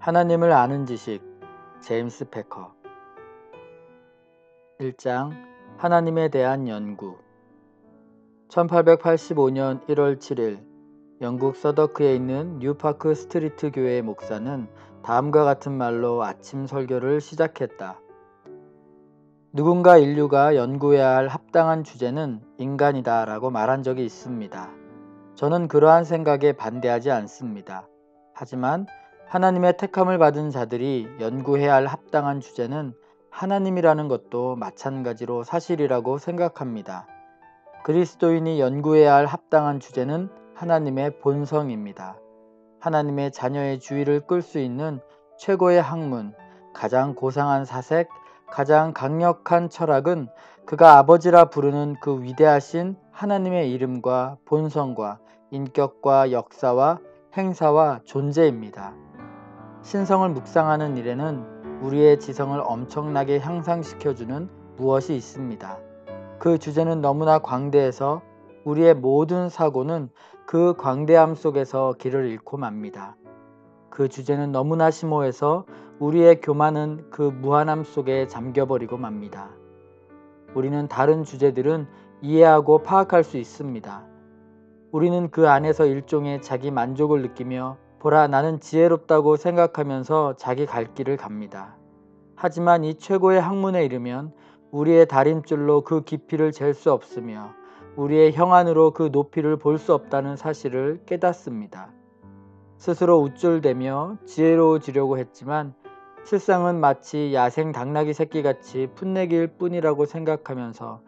하나님을 아는 지식 제임스 패커 1장 하나님에 대한 연구 1885년 1월 7일 영국 서더크에 있는 뉴파크 스트리트 교회의 목사는 다음과 같은 말로 아침 설교를 시작했다. 누군가 인류가 연구해야 할 합당한 주제는 인간이다 라고 말한 적이 있습니다. 저는 그러한 생각에 반대하지 않습니다. 하지만 하나님의 택함을 받은 자들이 연구해야 할 합당한 주제는 하나님이라는 것도 마찬가지로 사실이라고 생각합니다. 그리스도인이 연구해야 할 합당한 주제는 하나님의 본성입니다. 하나님의 자녀의 주의를 끌 수 있는 최고의 학문, 가장 고상한 사색, 가장 강력한 철학은 그가 아버지라 부르는 그 위대하신 하나님의 이름과 본성과 인격과 역사와 행사와 존재입니다. 신성을 묵상하는 일에는 우리의 지성을 엄청나게 향상시켜주는 무엇이 있습니다. 그 주제는 너무나 광대해서 우리의 모든 사고는 그 광대함 속에서 길을 잃고 맙니다. 그 주제는 너무나 심오해서 우리의 교만은 그 무한함 속에 잠겨버리고 맙니다. 우리는 다른 주제들은 이해하고 파악할 수 있습니다. 우리는 그 안에서 일종의 자기 만족을 느끼며 보라 나는 지혜롭다고 생각하면서 자기 갈 길을 갑니다. 하지만 이 최고의 학문에 이르면 우리의 다림줄로 그 깊이를 잴 수 없으며 우리의 형안으로 그 높이를 볼 수 없다는 사실을 깨닫습니다. 스스로 우쭐대며 지혜로워지려고 했지만 실상은 마치 야생 당나귀 새끼같이 풋내기일 뿐이라고 생각하면서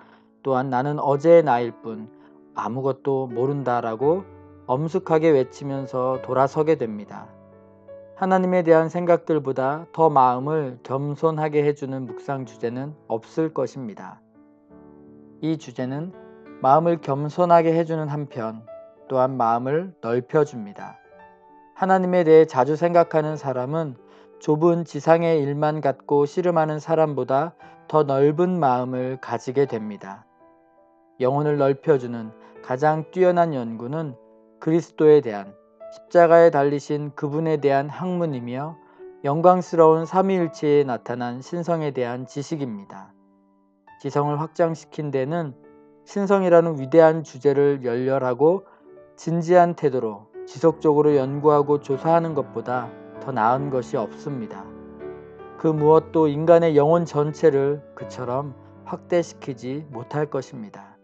또한 나는 어제의 나일 뿐 아무것도 모른다라고 엄숙하게 외치면서 돌아서게 됩니다. 하나님에 대한 생각들보다 더 마음을 겸손하게 해주는 묵상 주제는 없을 것입니다. 이 주제는 마음을 겸손하게 해주는 한편 또한 마음을 넓혀줍니다. 하나님에 대해 자주 생각하는 사람은 좁은 지상의 일만 갖고 씨름하는 사람보다 더 넓은 마음을 가지게 됩니다. 영혼을 넓혀주는 가장 뛰어난 연구는 그리스도에 대한 십자가에 달리신 그분에 대한 학문이며 영광스러운 삼위일체에 나타난 신성에 대한 지식입니다. 지성을 확장시킨 데는 신성이라는 위대한 주제를 열렬하고 진지한 태도로 지속적으로 연구하고 조사하는 것보다 더 나은 것이 없습니다. 그 무엇도 인간의 영혼 전체를 그처럼 확대시키지 못할 것입니다.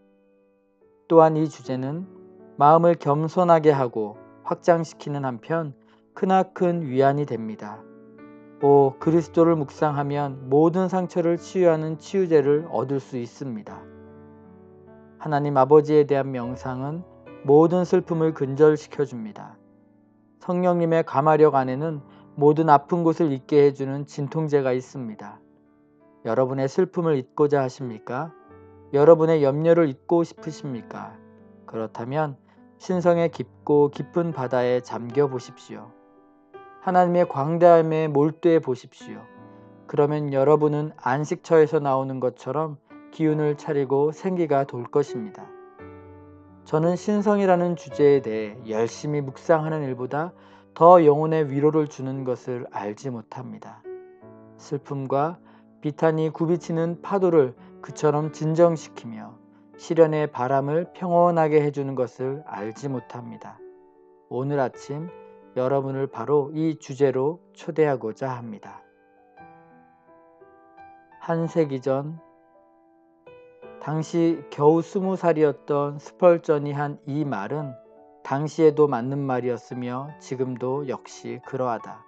또한 이 주제는 마음을 겸손하게 하고 확장시키는 한편 크나큰 위안이 됩니다. 오, 그리스도를 묵상하면 모든 상처를 치유하는 치유제를 얻을 수 있습니다. 하나님 아버지에 대한 명상은 모든 슬픔을 근절시켜줍니다. 성령님의 감화력 안에는 모든 아픈 곳을 잊게 해주는 진통제가 있습니다. 여러분의 슬픔을 잊고자 하십니까? 여러분의 염려를 잊고 싶으십니까? 그렇다면 신성의 깊고 깊은 바다에 잠겨 보십시오. 하나님의 광대함에 몰두해 보십시오. 그러면 여러분은 안식처에서 나오는 것처럼 기운을 차리고 생기가 돌 것입니다. 저는 신성이라는 주제에 대해 열심히 묵상하는 일보다 더 영혼의 위로를 주는 것을 알지 못합니다. 슬픔과 비탄이 굽이치는 파도를 그처럼 진정시키며 시련의 바람을 평온하게 해주는 것을 알지 못합니다. 오늘 아침 여러분을 바로 이 주제로 초대하고자 합니다. 한 세기 전 당시 겨우 20살이었던 스펄전이 한 이 말은 당시에도 맞는 말이었으며 지금도 역시 그러하다.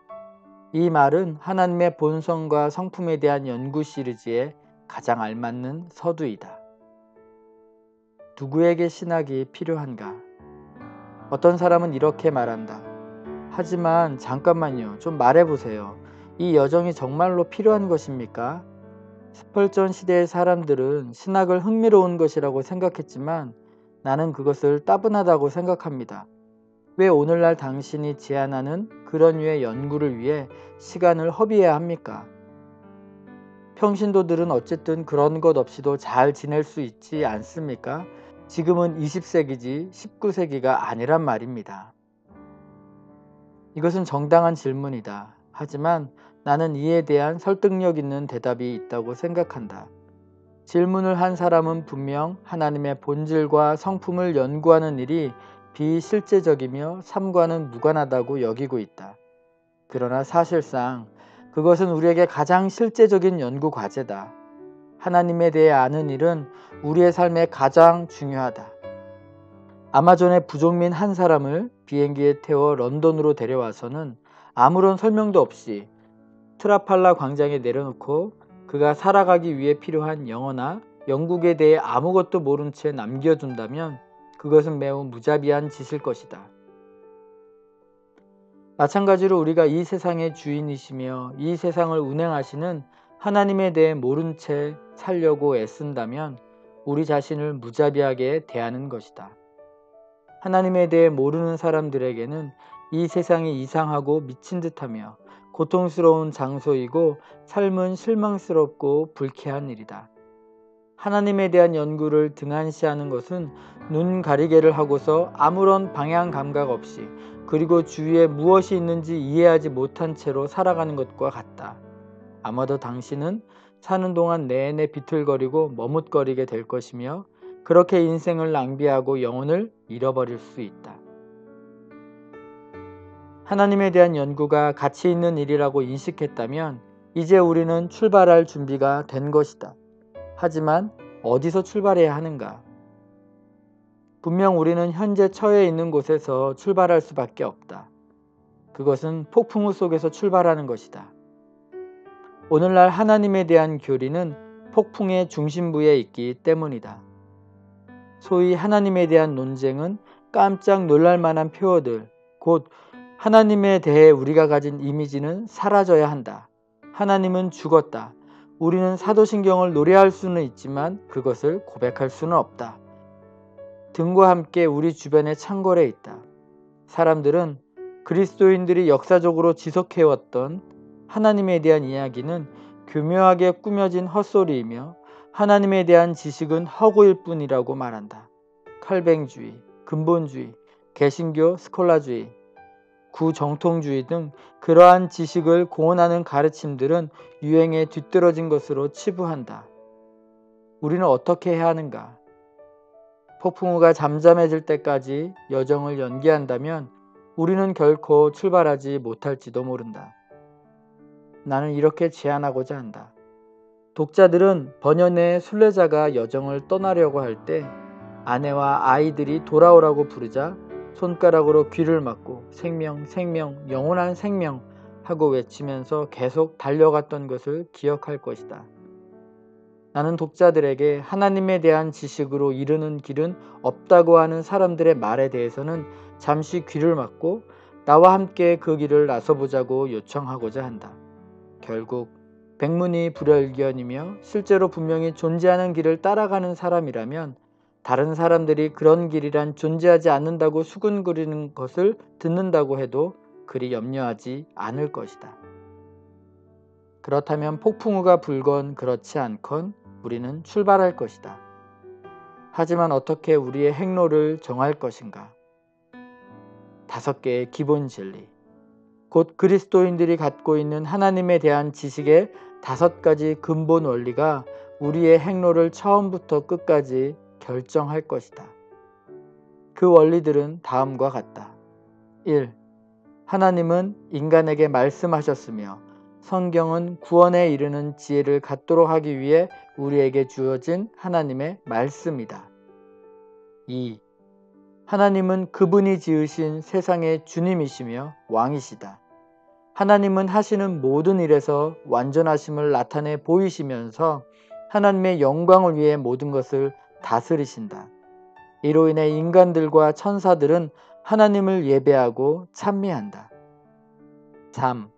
이 말은 하나님의 본성과 성품에 대한 연구 시리즈에 가장 알맞는 서두이다. 누구에게 신학이 필요한가? 어떤 사람은 이렇게 말한다. 하지만 잠깐만요. 좀 말해보세요. 이 여정이 정말로 필요한 것입니까? 스펄전 시대의 사람들은 신학을 흥미로운 것이라고 생각했지만 나는 그것을 따분하다고 생각합니다. 왜 오늘날 당신이 제안하는 그런 류의 연구를 위해 시간을 허비해야 합니까? 평신도들은 어쨌든 그런 것 없이도 잘 지낼 수 있지 않습니까? 지금은 20세기지 19세기가 아니란 말입니다. 이것은 정당한 질문이다. 하지만 나는 이에 대한 설득력 있는 대답이 있다고 생각한다. 질문을 한 사람은 분명 하나님의 본질과 성품을 연구하는 일이 비실제적이며 삶과는 무관하다고 여기고 있다. 그러나 사실상 그것은 우리에게 가장 실제적인 연구 과제다. 하나님에 대해 아는 일은 우리의 삶에 가장 중요하다. 아마존의 부족민 한 사람을 비행기에 태워 런던으로 데려와서는 아무런 설명도 없이 트라팔라 광장에 내려놓고 그가 살아가기 위해 필요한 영어나 영국에 대해 아무것도 모른 채 남겨둔다면 그것은 매우 무자비한 짓일 것이다. 마찬가지로 우리가 이 세상의 주인이시며 이 세상을 운행하시는 하나님에 대해 모른 채 살려고 애쓴다면 우리 자신을 무자비하게 대하는 것이다. 하나님에 대해 모르는 사람들에게는 이 세상이 이상하고 미친 듯하며 고통스러운 장소이고 삶은 실망스럽고 불쾌한 일이다. 하나님에 대한 연구를 등한시하는 것은 눈 가리개를 하고서 아무런 방향 감각 없이 그리고 주위에 무엇이 있는지 이해하지 못한 채로 살아가는 것과 같다. 아마도 당신은 사는 동안 내내 비틀거리고 머뭇거리게 될 것이며 그렇게 인생을 낭비하고 영혼을 잃어버릴 수 있다. 하나님에 대한 연구가 가치 있는 일이라고 인식했다면 이제 우리는 출발할 준비가 된 것이다. 하지만 어디서 출발해야 하는가? 분명 우리는 현재 처해 있는 곳에서 출발할 수밖에 없다. 그것은 폭풍우 속에서 출발하는 것이다. 오늘날 하나님에 대한 교리는 폭풍의 중심부에 있기 때문이다. 소위 하나님에 대한 논쟁은 깜짝 놀랄 만한 표어들, 곧 하나님에 대해 우리가 가진 이미지는 사라져야 한다. 하나님은 죽었다. 우리는 사도신경을 노래할 수는 있지만 그것을 고백할 수는 없다. 등과 함께 우리 주변에 창궐해 있다. 사람들은 그리스도인들이 역사적으로 지속해왔던 하나님에 대한 이야기는 교묘하게 꾸며진 헛소리이며 하나님에 대한 지식은 허구일 뿐이라고 말한다. 칼뱅주의, 근본주의, 개신교 스콜라주의, 구정통주의 등 그러한 지식을 공언하는 가르침들은 유행에 뒤떨어진 것으로 치부한다. 우리는 어떻게 해야 하는가? 폭풍우가 잠잠해질 때까지 여정을 연기한다면 우리는 결코 출발하지 못할지도 모른다. 나는 이렇게 제안하고자 한다. 독자들은 번연의 순례자가 여정을 떠나려고 할 때 아내와 아이들이 돌아오라고 부르자 손가락으로 귀를 막고 생명, 생명, 영원한 생명 하고 외치면서 계속 달려갔던 것을 기억할 것이다. 나는 독자들에게 하나님에 대한 지식으로 이르는 길은 없다고 하는 사람들의 말에 대해서는 잠시 귀를 막고 나와 함께 그 길을 나서보자고 요청하고자 한다. 결국 백문이 불여일견이며 실제로 분명히 존재하는 길을 따라가는 사람이라면 다른 사람들이 그런 길이란 존재하지 않는다고 수군거리는 것을 듣는다고 해도 그리 염려하지 않을 것이다. 그렇다면 폭풍우가 불건 그렇지 않건 우리는 출발할 것이다. 하지만 어떻게 우리의 행로를 정할 것인가? 5개의 기본 진리, 곧 그리스도인들이 갖고 있는 하나님에 대한 지식의 5가지 근본 원리가 우리의 행로를 처음부터 끝까지 결정할 것이다. 그 원리들은 다음과 같다. 1. 하나님은 인간에게 말씀하셨으며 성경은 구원에 이르는 지혜를 갖도록 하기 위해 우리에게 주어진 하나님의 말씀이다. 2. 하나님은 그분이 지으신 세상의 주님이시며 왕이시다. 하나님은 하시는 모든 일에서 완전하심을 나타내 보이시면서 하나님의 영광을 위해 모든 것을 다스리신다. 이로 인해 인간들과 천사들은 하나님을 예배하고 찬미한다. 3.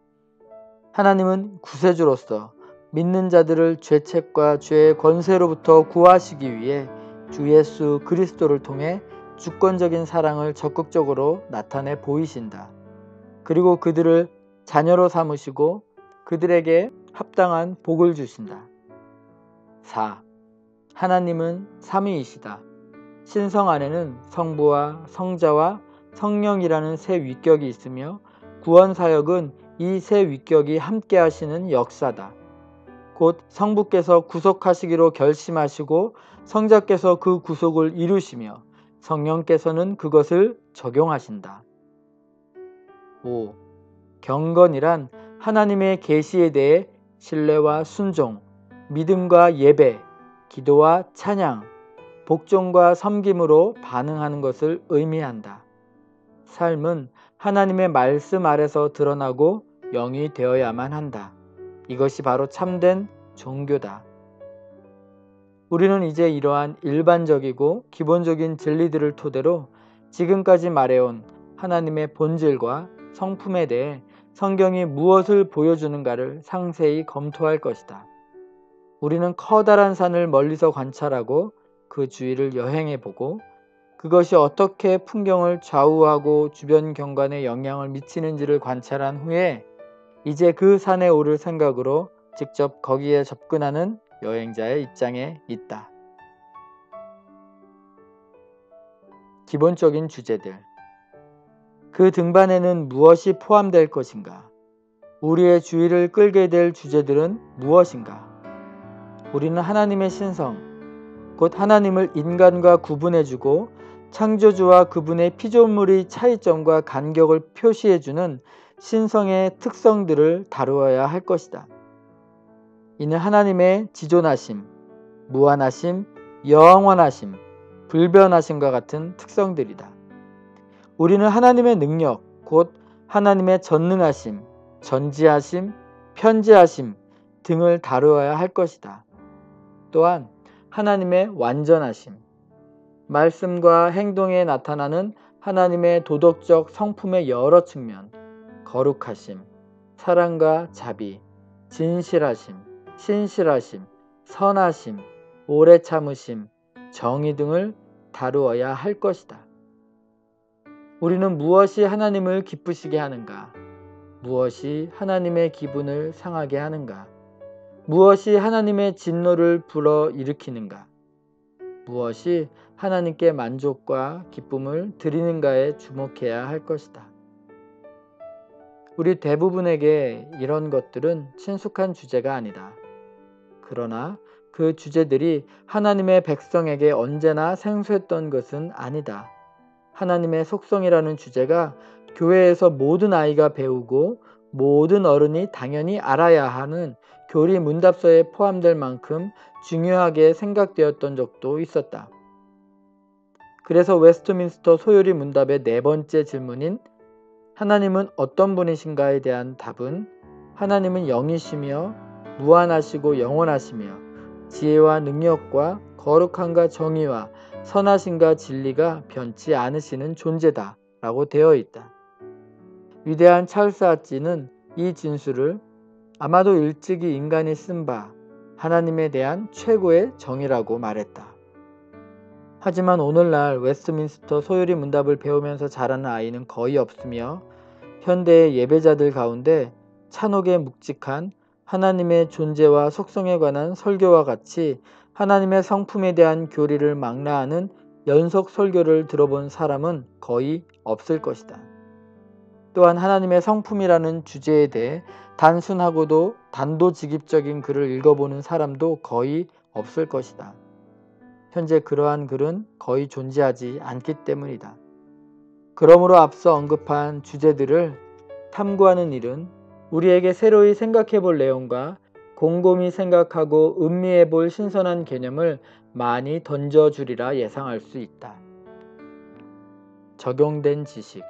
하나님은 구세주로서 믿는 자들을 죄책과 죄의 권세로부터 구하시기 위해 주 예수 그리스도를 통해 주권적인 사랑을 적극적으로 나타내 보이신다. 그리고 그들을 자녀로 삼으시고 그들에게 합당한 복을 주신다. 4. 하나님은 삼위이시다. 신성 안에는 성부와 성자와 성령이라는 세 위격이 있으며 구원 사역은 이 세 위격이 함께 하시는 역사다. 곧 성부께서 구속하시기로 결심하시고 성자께서 그 구속을 이루시며 성령께서는 그것을 적용하신다. 5. 경건이란 하나님의 계시에 대해 신뢰와 순종, 믿음과 예배, 기도와 찬양, 복종과 섬김으로 반응하는 것을 의미한다. 삶은 하나님의 말씀 아래서 드러나고 영이 되어야만 한다. 이것이 바로 참된 종교다. 우리는 이제 이러한 일반적이고 기본적인 진리들을 토대로 지금까지 말해온 하나님의 본질과 성품에 대해 성경이 무엇을 보여주는가를 상세히 검토할 것이다. 우리는 커다란 산을 멀리서 관찰하고 그 주위를 여행해보고 그것이 어떻게 풍경을 좌우하고 주변 경관에 영향을 미치는지를 관찰한 후에 이제 그 산에 오를 생각으로 직접 거기에 접근하는 여행자의 입장에 있다. 기본적인 주제들. 그 등반에는 무엇이 포함될 것인가? 우리의 주의를 끌게 될 주제들은 무엇인가? 우리는 하나님의 신성, 곧 하나님을 인간과 구분해주고 창조주와 그분의 피조물의 차이점과 간격을 표시해주는 신성의 특성들을 다루어야 할 것이다. 이는 하나님의 지존하심, 무한하심, 영원하심, 불변하심과 같은 특성들이다. 우리는 하나님의 능력, 곧 하나님의 전능하심, 전지하심, 편지하심 등을 다루어야 할 것이다. 또한 하나님의 완전하심, 말씀과 행동에 나타나는 하나님의 도덕적 성품의 여러 측면, 거룩하심, 사랑과 자비, 진실하심, 신실하심, 선하심, 오래 참으심, 정의 등을 다루어야 할 것이다. 우리는 무엇이 하나님을 기쁘시게 하는가? 무엇이 하나님의 기분을 상하게 하는가? 무엇이 하나님의 진노를 불어일으키는가? 무엇이 하나님께 만족과 기쁨을 드리는가에 주목해야 할 것이다. 우리 대부분에게 이런 것들은 친숙한 주제가 아니다. 그러나 그 주제들이 하나님의 백성에게 언제나 생소했던 것은 아니다. 하나님의 속성이라는 주제가 교회에서 모든 아이가 배우고 모든 어른이 당연히 알아야 하는 교리 문답서에 포함될 만큼 중요하게 생각되었던 적도 있었다. 그래서 웨스트민스터 소요리 문답의 네 번째 질문인 하나님은 어떤 분이신가에 대한 답은 하나님은 영이시며 무한하시고 영원하시며 지혜와 능력과 거룩함과 정의와 선하심과 진리가 변치 않으시는 존재다 라고 되어 있다. 위대한 찰스 하찌는 이 진술을 아마도 일찍이 인간이 쓴 바 하나님에 대한 최고의 정의라고 말했다. 하지만 오늘날 웨스트민스터 소요리 문답을 배우면서 자라는 아이는 거의 없으며 현대의 예배자들 가운데 찬옥에 묵직한 하나님의 존재와 속성에 관한 설교와 같이 하나님의 성품에 대한 교리를 망라하는 연속 설교를 들어본 사람은 거의 없을 것이다. 또한 하나님의 성품이라는 주제에 대해 단순하고도 단도직입적인 글을 읽어보는 사람도 거의 없을 것이다. 현재 그러한 글은 거의 존재하지 않기 때문이다. 그러므로 앞서 언급한 주제들을 탐구하는 일은 우리에게 새로이 생각해 볼 내용과 곰곰이 생각하고 음미해 볼 신선한 개념을 많이 던져주리라 예상할 수 있다. 적용된 지식.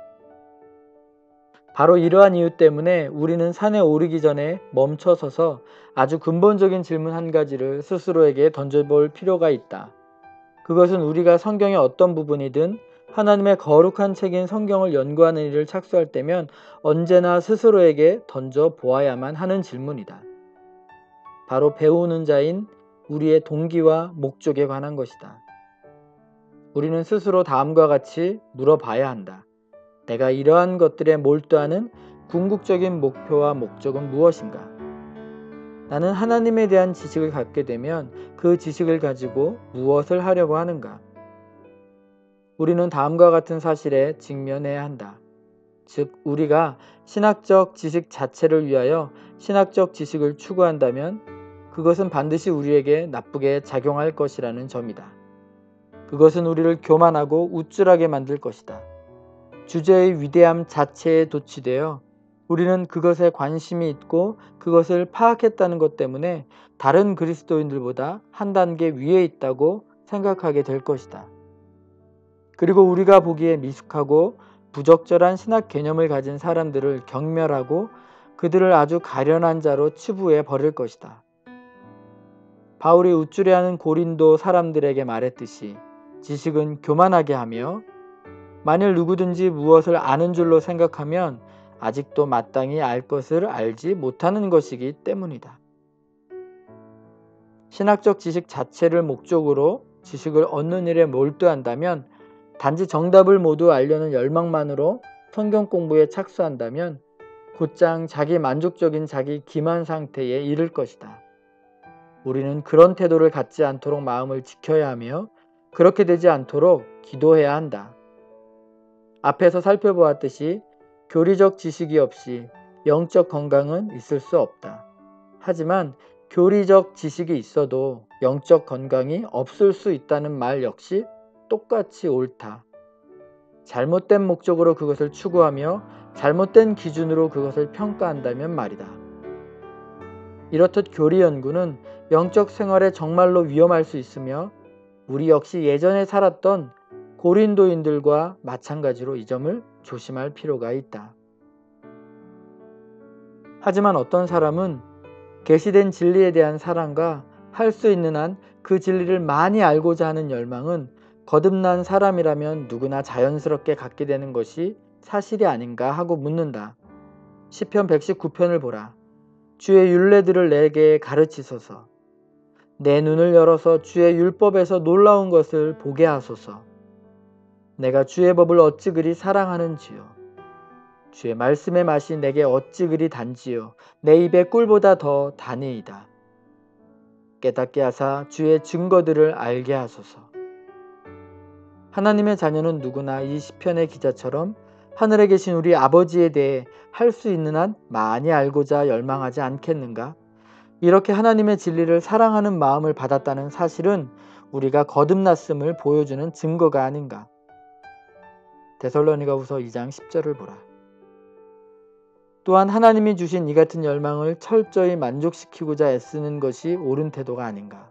바로 이러한 이유 때문에 우리는 산에 오르기 전에 멈춰서서 아주 근본적인 질문 한 가지를 스스로에게 던져볼 필요가 있다. 그것은 우리가 성경의 어떤 부분이든 하나님의 거룩한 책인 성경을 연구하는 일을 착수할 때면 언제나 스스로에게 던져 보아야만 하는 질문이다. 바로 배우는 자인 우리의 동기와 목적에 관한 것이다. 우리는 스스로 다음과 같이 물어봐야 한다. 내가 이러한 것들에 몰두하는 궁극적인 목표와 목적은 무엇인가? 나는 하나님에 대한 지식을 갖게 되면 그 지식을 가지고 무엇을 하려고 하는가? 우리는 다음과 같은 사실에 직면해야 한다. 즉 우리가 신학적 지식 자체를 위하여 신학적 지식을 추구한다면 그것은 반드시 우리에게 나쁘게 작용할 것이라는 점이다. 그것은 우리를 교만하고 우쭐하게 만들 것이다. 주제의 위대함 자체에 도취되어 우리는 그것에 관심이 있고 그것을 파악했다는 것 때문에 다른 그리스도인들보다 한 단계 위에 있다고 생각하게 될 것이다. 그리고 우리가 보기에 미숙하고 부적절한 신학 개념을 가진 사람들을 경멸하고 그들을 아주 가련한 자로 치부해 버릴 것이다. 바울이 우쭐해하는 고린도 사람들에게 말했듯이 지식은 교만하게 하며 만일 누구든지 무엇을 아는 줄로 생각하면 아직도 마땅히 알 것을 알지 못하는 것이기 때문이다. 신학적 지식 자체를 목적으로 지식을 얻는 일에 몰두한다면 단지 정답을 모두 알려는 열망만으로 성경 공부에 착수한다면 곧장 자기 만족적인 자기 기만 상태에 이를 것이다. 우리는 그런 태도를 갖지 않도록 마음을 지켜야 하며 그렇게 되지 않도록 기도해야 한다. 앞에서 살펴보았듯이 교리적 지식이 없이 영적 건강은 있을 수 없다. 하지만 교리적 지식이 있어도 영적 건강이 없을 수 있다는 말 역시 똑같이 옳다. 잘못된 목적으로 그것을 추구하며 잘못된 기준으로 그것을 평가한다면 말이다. 이렇듯 교리 연구는 영적 생활에 정말로 위험할 수 있으며 우리 역시 예전에 살았던 고린도인들과 마찬가지로 이 점을 조심할 필요가 있다. 하지만 어떤 사람은 계시된 진리에 대한 사랑과 할 수 있는 한 그 진리를 많이 알고자 하는 열망은 거듭난 사람이라면 누구나 자연스럽게 갖게 되는 것이 사실이 아닌가 하고 묻는다. 시편 119편을 보라. 주의 율례들을 내게 가르치소서. 내 눈을 열어서 주의 율법에서 놀라운 것을 보게 하소서. 내가 주의 법을 어찌 그리 사랑하는지요. 주의 말씀의 맛이 내게 어찌 그리 단지요. 내 입에 꿀보다 더 다니이다. 깨닫게 하사 주의 증거들을 알게 하소서. 하나님의 자녀는 누구나 이 시편의 기자처럼 하늘에 계신 우리 아버지에 대해 할 수 있는 한 많이 알고자 열망하지 않겠는가? 이렇게 하나님의 진리를 사랑하는 마음을 받았다는 사실은 우리가 거듭났음을 보여주는 증거가 아닌가? 데살로니가후서 2장 10절을 보라. 또한 하나님이 주신 이 같은 열망을 철저히 만족시키고자 애쓰는 것이 옳은 태도가 아닌가?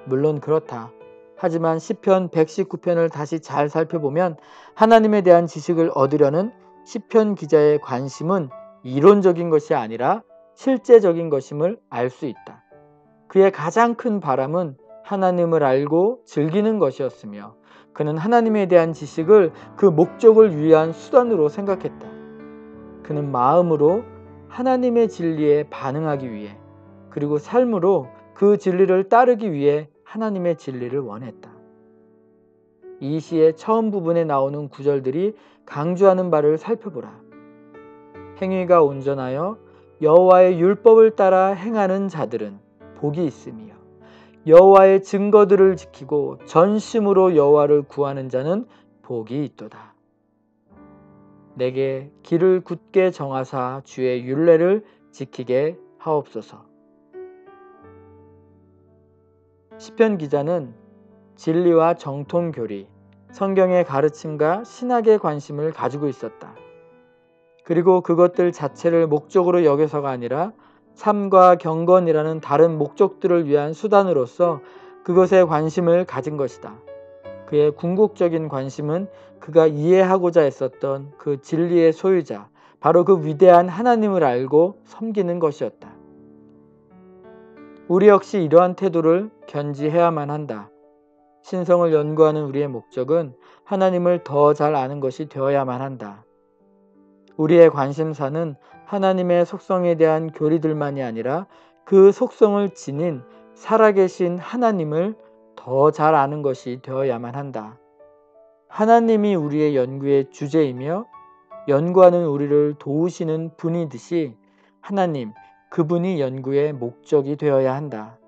물론 그렇다. 하지만 시편 119편을 다시 잘 살펴보면 하나님에 대한 지식을 얻으려는 시편 기자의 관심은 이론적인 것이 아니라 실제적인 것임을 알 수 있다. 그의 가장 큰 바람은 하나님을 알고 즐기는 것이었으며 그는 하나님에 대한 지식을 그 목적을 위한 수단으로 생각했다. 그는 마음으로 하나님의 진리에 반응하기 위해 그리고 삶으로 그 진리를 따르기 위해 하나님의 진리를 원했다. 이 시의 처음 부분에 나오는 구절들이 강조하는 바를 살펴보라. 행위가 온전하여 여호와의 율법을 따라 행하는 자들은 복이 있으며 여호와의 증거들을 지키고 전심으로 여호와를 구하는 자는 복이 있도다. 내게 길을 굳게 정하사 주의 율례를 지키게 하옵소서. 시편 기자는 진리와 정통교리, 성경의 가르침과 신학의 관심을 가지고 있었다. 그리고 그것들 자체를 목적으로 여겨서가 아니라 삶과 경건이라는 다른 목적들을 위한 수단으로서 그것에 관심을 가진 것이다. 그의 궁극적인 관심은 그가 이해하고자 했었던 그 진리의 소유자, 바로 그 위대한 하나님을 알고 섬기는 것이었다. 우리 역시 이러한 태도를 견지해야만 한다. 신성을 연구하는 우리의 목적은 하나님을 더 잘 아는 것이 되어야만 한다. 우리의 관심사는 하나님의 속성에 대한 교리들만이 아니라 그 속성을 지닌 살아계신 하나님을 더 잘 아는 것이 되어야만 한다. 하나님이 우리의 연구의 주제이며 연구하는 우리를 도우시는 분이듯이 하나님, 그분이 연구의 목적이 되어야 한다.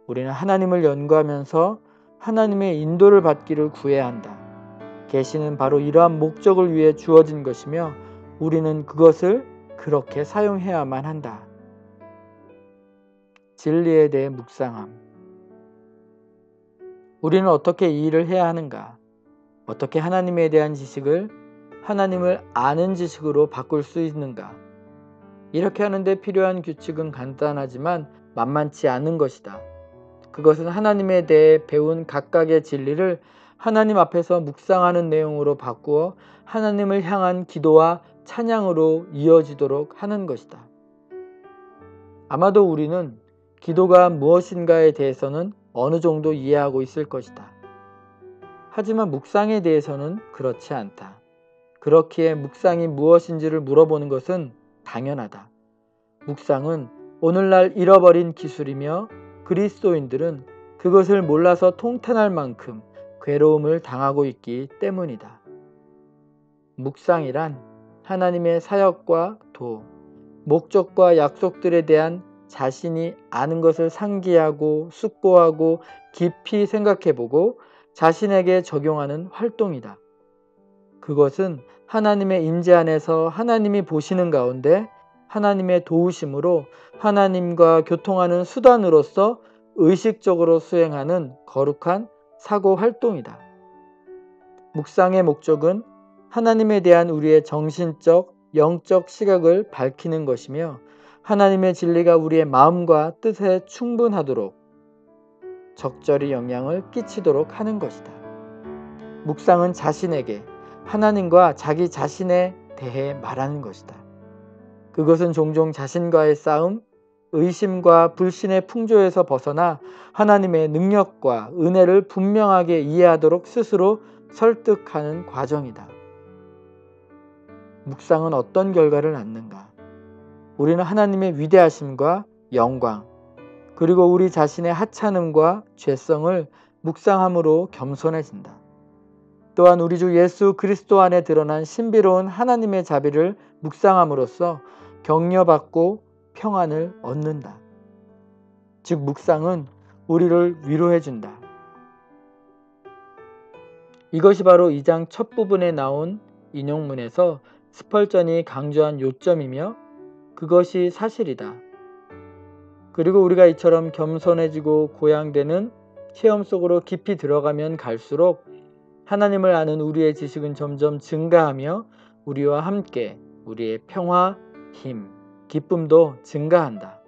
우리는 하나님을 연구하면서 하나님의 인도를 받기를 구해야 한다. 계시는 바로 이러한 목적을 위해 주어진 것이며 우리는 그것을 그렇게 사용해야만 한다. 진리에 대해 묵상함. 우리는 어떻게 이 일을 해야 하는가? 어떻게 하나님에 대한 지식을 하나님을 아는 지식으로 바꿀 수 있는가? 이렇게 하는데 필요한 규칙은 간단하지만 만만치 않은 것이다. 그것은 하나님에 대해 배운 각각의 진리를 하나님 앞에서 묵상하는 내용으로 바꾸어 하나님을 향한 기도와 찬양으로 이어지도록 하는 것이다. 아마도 우리는 기도가 무엇인가에 대해서는 어느 정도 이해하고 있을 것이다. 하지만 묵상에 대해서는 그렇지 않다. 그렇기에 묵상이 무엇인지를 물어보는 것은 당연하다. 묵상은 오늘날 잃어버린 기술이며 그리스도인들은 그것을 몰라서 통탄할 만큼 괴로움을 당하고 있기 때문이다. 묵상이란 하나님의 사역과 도, 목적과 약속들에 대한 자신이 아는 것을 상기하고 숙고하고 깊이 생각해보고 자신에게 적용하는 활동이다. 그것은 하나님의 임재 안에서 하나님이 보시는 가운데 하나님의 도우심으로 하나님과 교통하는 수단으로서 의식적으로 수행하는 거룩한 사고 활동이다. 묵상의 목적은 하나님에 대한 우리의 정신적, 영적 시각을 밝히는 것이며 하나님의 진리가 우리의 마음과 뜻에 충분하도록 적절히 영향을 끼치도록 하는 것이다. 묵상은 자신에게 하나님과 자기 자신에 대해 말하는 것이다. 그것은 종종 자신과의 싸움, 의심과 불신의 풍조에서 벗어나 하나님의 능력과 은혜를 분명하게 이해하도록 스스로 설득하는 과정이다. 묵상은 어떤 결과를 낳는가? 우리는 하나님의 위대하심과 영광, 그리고 우리 자신의 하찮음과 죄성을 묵상함으로 겸손해진다. 또한 우리 주 예수 그리스도 안에 드러난 신비로운 하나님의 자비를 묵상함으로써 격려받고 평안을 얻는다. 즉 묵상은 우리를 위로해준다. 이것이 바로 2장 첫 부분에 나온 인용문에서 스펄전이 강조한 요점이며 그것이 사실이다. 그리고 우리가 이처럼 겸손해지고 고양되는 체험 속으로 깊이 들어가면 갈수록 하나님을 아는 우리의 지식은 점점 증가하며 우리와 함께 우리의 평화, 힘, 기쁨도 증가한다.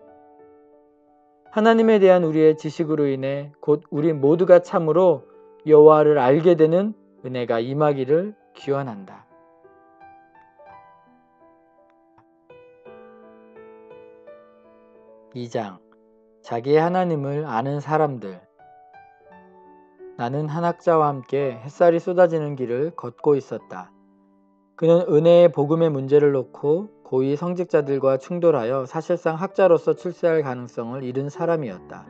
하나님에 대한 우리의 지식으로 인해 곧 우리 모두가 참으로 여호와를 알게 되는 은혜가 임하기를 기원한다. (2장) 자기의 하나님을 아는 사람들. 나는 한 학자와 함께 햇살이 쏟아지는 길을 걷고 있었다. 그는 은혜의 복음의 문제를 놓고 고위 성직자들과 충돌하여 사실상 학자로서 출세할 가능성을 잃은 사람이었다.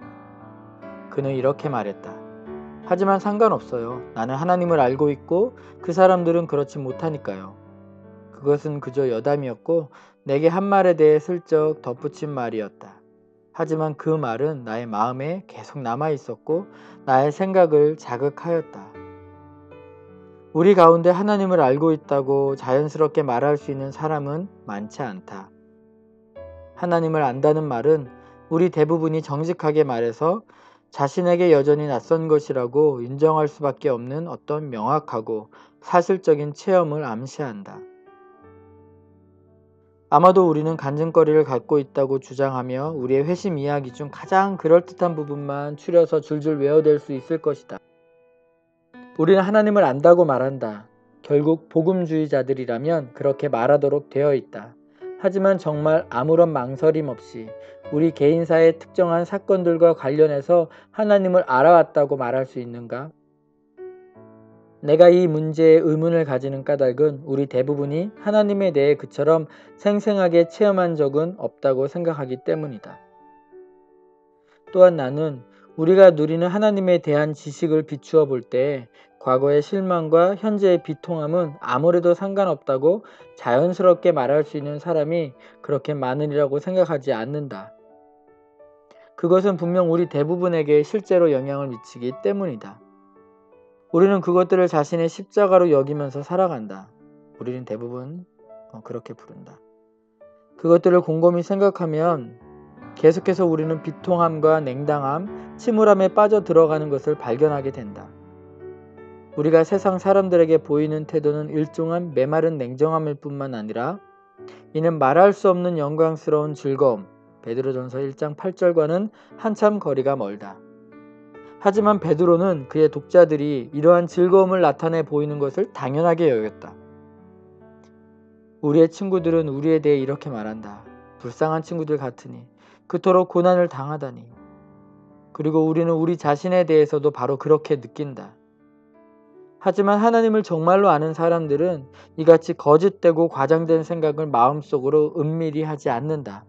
그는 이렇게 말했다. 하지만 상관없어요. 나는 하나님을 알고 있고 그 사람들은 그렇지 못하니까요. 그것은 그저 여담이었고 내게 한 말에 대해 슬쩍 덧붙인 말이었다. 하지만 그 말은 나의 마음에 계속 남아있었고 나의 생각을 자극하였다. 우리 가운데 하나님을 알고 있다고 자연스럽게 말할 수 있는 사람은 많지 않다. 하나님을 안다는 말은 우리 대부분이 정직하게 말해서 자신에게 여전히 낯선 것이라고 인정할 수밖에 없는 어떤 명확하고 사실적인 체험을 암시한다. 아마도 우리는 간증거리를 갖고 있다고 주장하며 우리의 회심 이야기 중 가장 그럴듯한 부분만 추려서 줄줄 외워댈 수 있을 것이다. 우리는 하나님을 안다고 말한다. 결국 복음주의자들이라면 그렇게 말하도록 되어 있다. 하지만 정말 아무런 망설임 없이 우리 개인사의 특정한 사건들과 관련해서 하나님을 알아왔다고 말할 수 있는가? 내가 이 문제에 의문을 가지는 까닭은 우리 대부분이 하나님에 대해 그처럼 생생하게 체험한 적은 없다고 생각하기 때문이다. 또한 나는 우리가 누리는 하나님에 대한 지식을 비추어 볼 때 과거의 실망과 현재의 비통함은 아무래도 상관없다고 자연스럽게 말할 수 있는 사람이 그렇게 많으리라고 생각하지 않는다. 그것은 분명 우리 대부분에게 실제로 영향을 미치기 때문이다. 우리는 그것들을 자신의 십자가로 여기면서 살아간다. 우리는 대부분 그렇게 부른다. 그것들을 곰곰이 생각하면 계속해서 우리는 비통함과 냉담함, 침울함에 빠져 들어가는 것을 발견하게 된다. 우리가 세상 사람들에게 보이는 태도는 일종한 메마른 냉정함일 뿐만 아니라 이는 말할 수 없는 영광스러운 즐거움, 베드로전서 1장 8절과는 한참 거리가 멀다. 하지만 베드로는 그의 독자들이 이러한 즐거움을 나타내 보이는 것을 당연하게 여겼다. 우리의 친구들은 우리에 대해 이렇게 말한다. 불쌍한 친구들 같으니, 그토록 고난을 당하다니. 그리고 우리는 우리 자신에 대해서도 바로 그렇게 느낀다. 하지만 하나님을 정말로 아는 사람들은 이같이 거짓되고 과장된 생각을 마음속으로 은밀히 하지 않는다.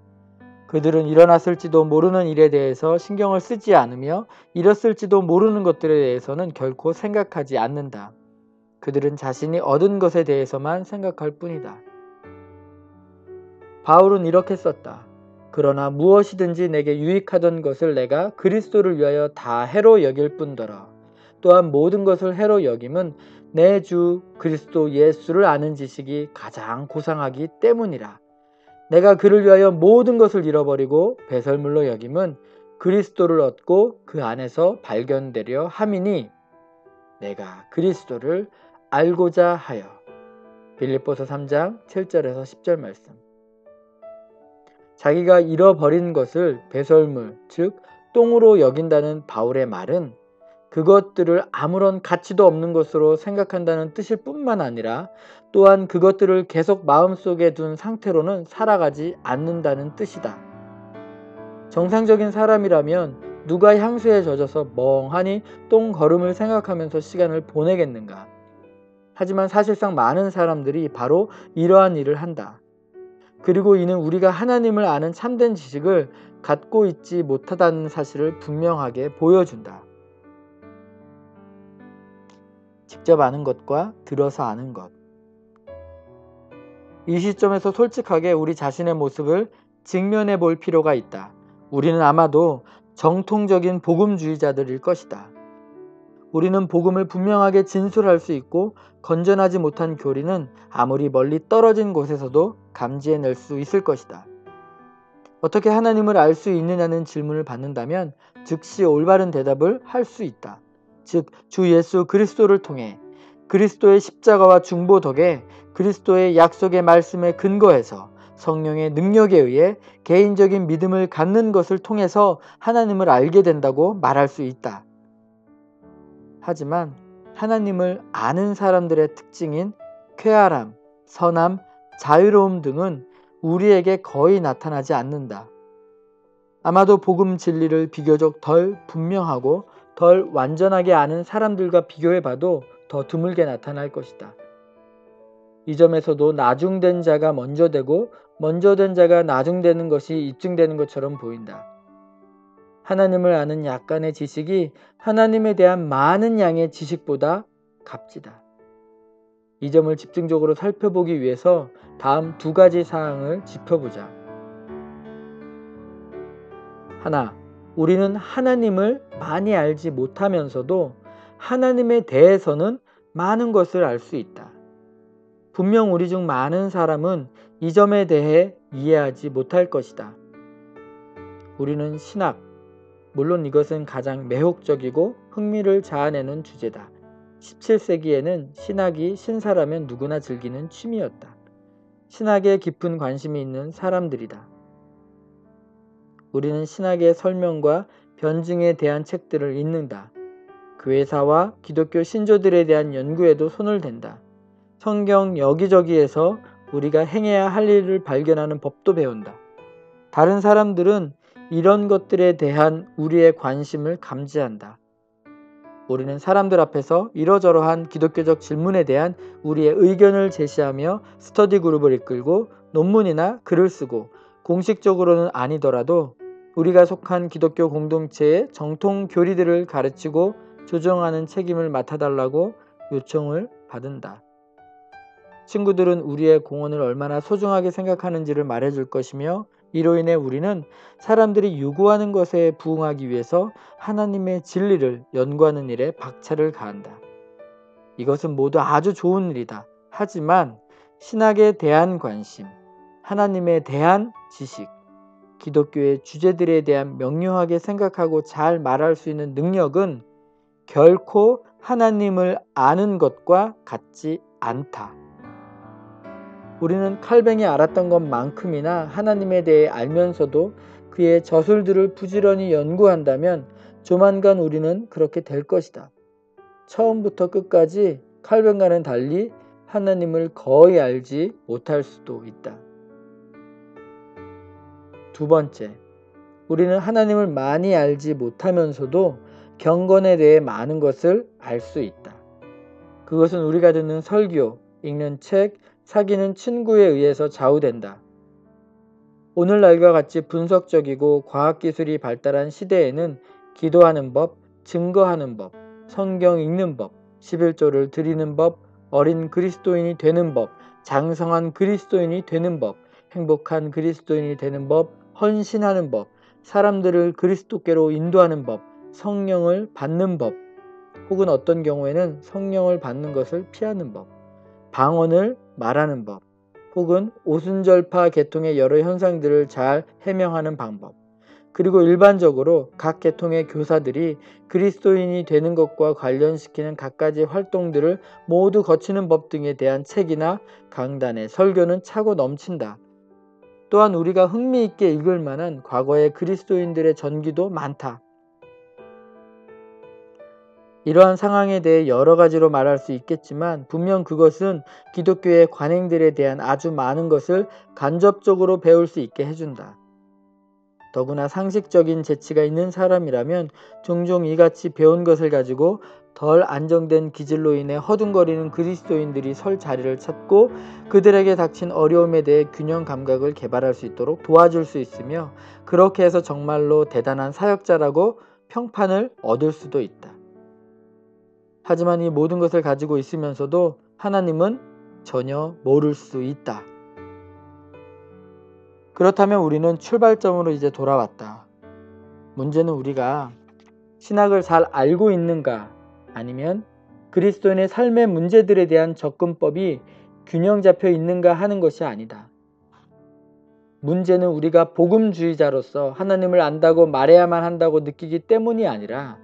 그들은 일어났을지도 모르는 일에 대해서 신경을 쓰지 않으며 잃었을지도 모르는 것들에 대해서는 결코 생각하지 않는다. 그들은 자신이 얻은 것에 대해서만 생각할 뿐이다. 바울은 이렇게 썼다. 그러나 무엇이든지 내게 유익하던 것을 내가 그리스도를 위하여 다 해로 여길 뿐더러 또한 모든 것을 해로 여김은 내 주 그리스도 예수를 아는 지식이 가장 고상하기 때문이라. 내가 그를 위하여 모든 것을 잃어버리고 배설물로 여김은 그리스도를 얻고 그 안에서 발견되려 함이니 내가 그리스도를 알고자 하여. 빌립보서 3장 7절에서 10절 말씀. 자기가 잃어버린 것을 배설물, 즉 똥으로 여긴다는 바울의 말은 그것들을 아무런 가치도 없는 것으로 생각한다는 뜻일 뿐만 아니라 또한 그것들을 계속 마음속에 둔 상태로는 살아가지 않는다는 뜻이다. 정상적인 사람이라면 누가 향수에 젖어서 멍하니 똥걸음을 생각하면서 시간을 보내겠는가? 하지만 사실상 많은 사람들이 바로 이러한 일을 한다. 그리고 이는 우리가 하나님을 아는 참된 지식을 갖고 있지 못하다는 사실을 분명하게 보여준다. 직접 아는 것과 들어서 아는 것. 이 시점에서 솔직하게 우리 자신의 모습을 직면해 볼 필요가 있다. 우리는 아마도 정통적인 복음주의자들일 것이다. 우리는 복음을 분명하게 진술할 수 있고 건전하지 못한 교리는 아무리 멀리 떨어진 곳에서도 감지해낼 수 있을 것이다. 어떻게 하나님을 알 수 있느냐는 질문을 받는다면 즉시 올바른 대답을 할 수 있다. 즉, 주 예수 그리스도를 통해 그리스도의 십자가와 중보 덕에 그리스도의 약속의 말씀에 근거해서 성령의 능력에 의해 개인적인 믿음을 갖는 것을 통해서 하나님을 알게 된다고 말할 수 있다. 하지만 하나님을 아는 사람들의 특징인 쾌활함, 선함, 자유로움 등은 우리에게 거의 나타나지 않는다. 아마도 복음 진리를 비교적 덜 분명하고 덜 완전하게 아는 사람들과 비교해봐도 더 드물게 나타날 것이다. 이 점에서도 나중된 자가 먼저 되고 먼저 된 자가 나중되는 것이 입증되는 것처럼 보인다. 하나님을 아는 약간의 지식이 하나님에 대한 많은 양의 지식보다 값지다. 이 점을 집중적으로 살펴보기 위해서 다음 두 가지 사항을 짚어보자. 하나, 우리는 하나님을 많이 알지 못하면서도 하나님에 대해서는 많은 것을 알 수 있다. 분명 우리 중 많은 사람은 이 점에 대해 이해하지 못할 것이다. 우리는 신학, 물론 이것은 가장 매혹적이고 흥미를 자아내는 주제다. 17세기에는 신학이 신사라면 누구나 즐기는 취미였다. 신학에 깊은 관심이 있는 사람들이다. 우리는 신학의 설명과 변증에 대한 책들을 읽는다. 교회사와 기독교 신조들에 대한 연구에도 손을 댄다. 성경 여기저기에서 우리가 행해야 할 일을 발견하는 법도 배운다. 다른 사람들은 이런 것들에 대한 우리의 관심을 감지한다. 우리는 사람들 앞에서 이러저러한 기독교적 질문에 대한 우리의 의견을 제시하며 스터디 그룹을 이끌고 논문이나 글을 쓰고 공식적으로는 아니더라도 우리가 속한 기독교 공동체의 정통 교리들을 가르치고 조정하는 책임을 맡아달라고 요청을 받는다. 친구들은 우리의 공헌을 얼마나 소중하게 생각하는지를 말해줄 것이며 이로 인해 우리는 사람들이 요구하는 것에 부응하기 위해서 하나님의 진리를 연구하는 일에 박차를 가한다. 이것은 모두 아주 좋은 일이다. 하지만 신학에 대한 관심, 하나님에 대한 지식, 기독교의 주제들에 대한 명료하게 생각하고 잘 말할 수 있는 능력은 결코 하나님을 아는 것과 같지 않다. 우리는 칼뱅이 알았던 것만큼이나 하나님에 대해 알면서도 그의 저술들을 부지런히 연구한다면 조만간 우리는 그렇게 될 것이다. 처음부터 끝까지 칼뱅과는 달리 하나님을 거의 알지 못할 수도 있다. 두 번째, 우리는 하나님을 많이 알지 못하면서도 경건에 대해 많은 것을 알 수 있다. 그것은 우리가 듣는 설교, 읽는 책, 사귀는 친구에 의해서 좌우된다. 오늘날과 같이 분석적이고 과학기술이 발달한 시대에는 기도하는 법, 증거하는 법, 성경 읽는 법, 11조를 드리는 법, 어린 그리스도인이 되는 법, 장성한 그리스도인이 되는 법, 행복한 그리스도인이 되는 법, 헌신하는 법, 사람들을 그리스도께로 인도하는 법, 성령을 받는 법, 혹은 어떤 경우에는 성령을 받는 것을 피하는 법, 방언을 말하는 법, 혹은 오순절파 계통의 여러 현상들을 잘 해명하는 방법, 그리고 일반적으로 각 계통의 교사들이 그리스도인이 되는 것과 관련시키는 갖가지 활동들을 모두 거치는 법 등에 대한 책이나 강단의 설교는 차고 넘친다. 또한 우리가 흥미있게 읽을 만한 과거의 그리스도인들의 전기도 많다. 이러한 상황에 대해 여러 가지로 말할 수 있겠지만 분명 그것은 기독교의 관행들에 대한 아주 많은 것을 간접적으로 배울 수 있게 해준다. 더구나 상식적인 재치가 있는 사람이라면 종종 이같이 배운 것을 가지고 덜 안정된 기질로 인해 허둥거리는 그리스도인들이 설 자리를 찾고 그들에게 닥친 어려움에 대해 균형 감각을 개발할 수 있도록 도와줄 수 있으며 그렇게 해서 정말로 대단한 사역자라고 평판을 얻을 수도 있다. 하지만 이 모든 것을 가지고 있으면서도 하나님은 전혀 모를 수 있다. 그렇다면 우리는 출발점으로 이제 돌아왔다. 문제는 우리가 신학을 잘 알고 있는가 아니면 그리스도인의 삶의 문제들에 대한 접근법이 균형 잡혀 있는가 하는 것이 아니다. 문제는 우리가 복음주의자로서 하나님을 안다고 말해야만 한다고 느끼기 때문이 아니라